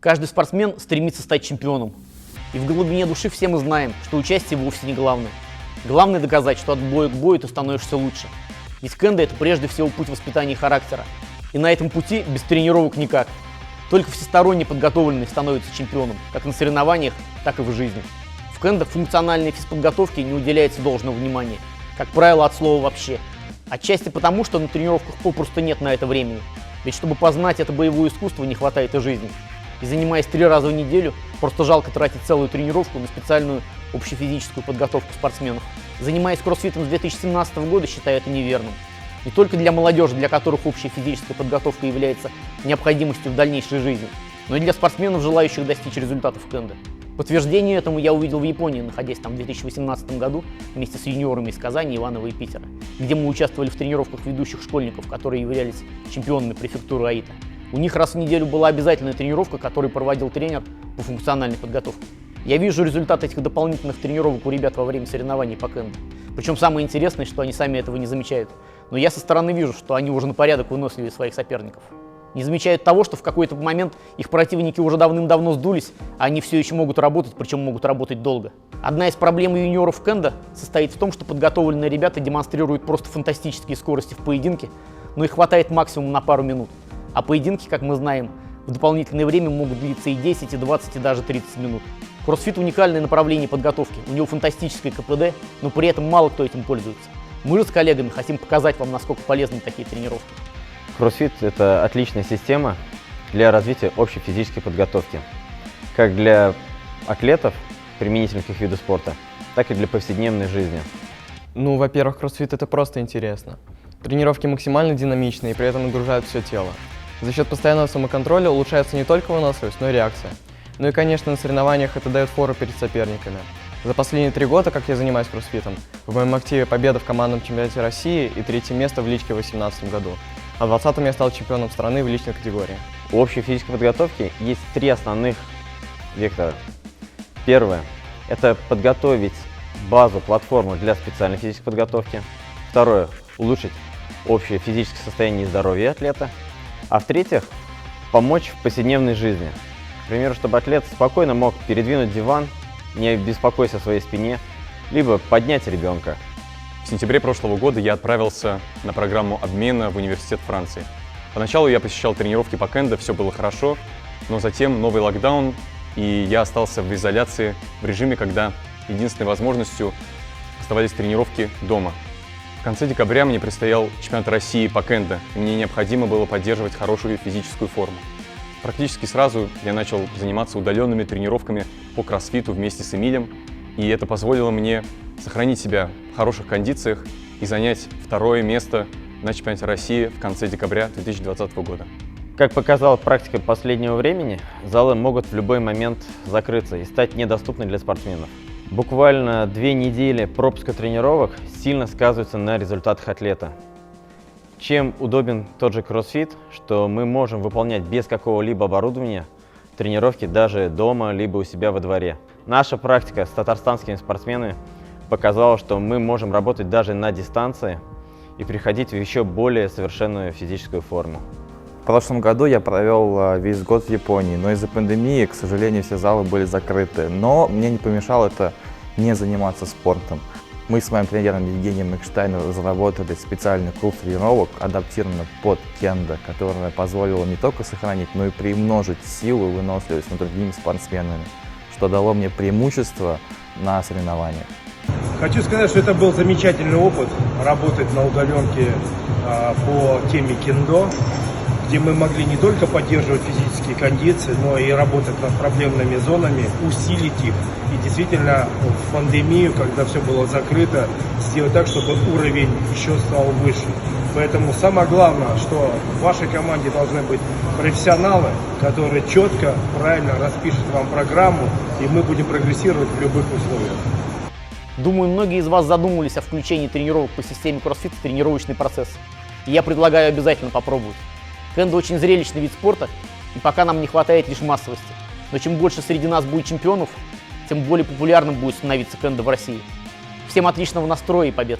Каждый спортсмен стремится стать чемпионом. И в глубине души все мы знаем, что участие вовсе не главное. Главное доказать, что от боя к бою ты становишься лучше. Ведь кендо — это прежде всего путь воспитания характера. И на этом пути без тренировок никак. Только всесторонне подготовленный становится чемпионом, как на соревнованиях, так и в жизни. В кендо функциональной физподготовке не уделяется должного внимания. Как правило, от слова вообще. Отчасти потому, что на тренировках попросту нет на это времени. Ведь чтобы познать это боевое искусство, не хватает и жизни. И занимаясь 3 раза в неделю, просто жалко тратить целую тренировку на специальную общефизическую подготовку спортсменов. Занимаясь кроссфитом с 2017 года, считаю это неверным. Не только для молодежи, для которых общая физическая подготовка является необходимостью в дальнейшей жизни, но и для спортсменов, желающих достичь результатов в кендо. Подтверждение этому я увидел в Японии, находясь там в 2018 году вместе с юниорами из Казани, Иваново и Питера, где мы участвовали в тренировках ведущих школьников, которые являлись чемпионами префектуры Аита. У них раз в неделю была обязательная тренировка, которую проводил тренер по функциональной подготовке. Я вижу результат этих дополнительных тренировок у ребят во время соревнований по кендо. Причем самое интересное, что они сами этого не замечают. Но я со стороны вижу, что они уже на порядок выносливее своих соперников. Не замечают того, что в какой-то момент их противники уже давным-давно сдулись, а они все еще могут работать, причем могут работать долго. Одна из проблем юниоров кендо состоит в том, что подготовленные ребята демонстрируют просто фантастические скорости в поединке, но их хватает максимум на пару минут. А поединки, как мы знаем, в дополнительное время могут длиться и 10, и 20, и даже 30 минут. Кроссфит — уникальное направление подготовки, у него фантастическое КПД, но при этом мало кто этим пользуется. Мы же с коллегами хотим показать вам, насколько полезны такие тренировки. Кроссфит – это отличная система для развития общей физической подготовки, как для атлетов, применительных к их виду спорта, так и для повседневной жизни. Ну, во-первых, кроссфит – это просто интересно. Тренировки максимально динамичные и при этом нагружают все тело. За счет постоянного самоконтроля улучшается не только выносливость, но и реакция. Ну и, конечно, на соревнованиях это дает фору перед соперниками. За последние 3 года, как я занимаюсь кроссфитом, в моем активе победа в командном чемпионате России и 3-е место в личке в 2018 году. А в 2020-м я стал чемпионом страны в личной категории. У общей физической подготовки есть 3 основных вектора. Первое – это подготовить базу, платформу для специальной физической подготовки. Второе – улучшить общее физическое состояние и здоровье атлета. А в-третьих, помочь в повседневной жизни. К примеру, чтобы атлет спокойно мог передвинуть диван, не беспокоясь о своей спине, либо поднять ребенка. В сентябре прошлого года я отправился на программу обмена в университет Франции. Поначалу я посещал тренировки по кендо, все было хорошо, но затем новый локдаун, и я остался в изоляции в режиме, когда единственной возможностью оставались тренировки дома. В конце декабря мне предстоял чемпионат России по кендо, и мне необходимо было поддерживать хорошую физическую форму. Практически сразу я начал заниматься удаленными тренировками по кроссфиту вместе с Эмилем, и это позволило мне сохранить себя в хороших кондициях и занять 2-е место на чемпионате России в конце декабря 2020 года. Как показала практика последнего времени, залы могут в любой момент закрыться и стать недоступны для спортсменов. Буквально 2 недели пропуска тренировок сильно сказываются на результатах атлета. Чем удобен тот же кроссфит, что мы можем выполнять без какого-либо оборудования тренировки даже дома, либо у себя во дворе. Наша практика с татарстанскими спортсменами показала, что мы можем работать даже на дистанции и приходить в еще более совершенную физическую форму. В прошлом году я провел весь год в Японии, но из-за пандемии, к сожалению, все залы были закрыты. Но мне не помешало это не заниматься спортом. Мы с моим тренером Евгением Экштайном разработали специальный курс тренировок, адаптированный под кендо, которая позволила не только сохранить, но и приумножить силу и выносливость над другими спортсменами, что дало мне преимущество на соревнованиях. Хочу сказать, что это был замечательный опыт работать на удаленке по теме кендо, где мы могли не только поддерживать физические кондиции, но и работать над проблемными зонами, усилить их. И действительно в пандемию, когда все было закрыто, сделать так, чтобы уровень еще стал выше. Поэтому самое главное, что в вашей команде должны быть профессионалы, которые четко, правильно распишут вам программу, и мы будем прогрессировать в любых условиях. Думаю, многие из вас задумывались о включении тренировок по системе кроссфит в тренировочный процесс. И я предлагаю обязательно попробовать. Кендо очень зрелищный вид спорта, и пока нам не хватает лишь массовости. Но чем больше среди нас будет чемпионов, тем более популярным будет становиться кендо в России. Всем отличного настроя и побед!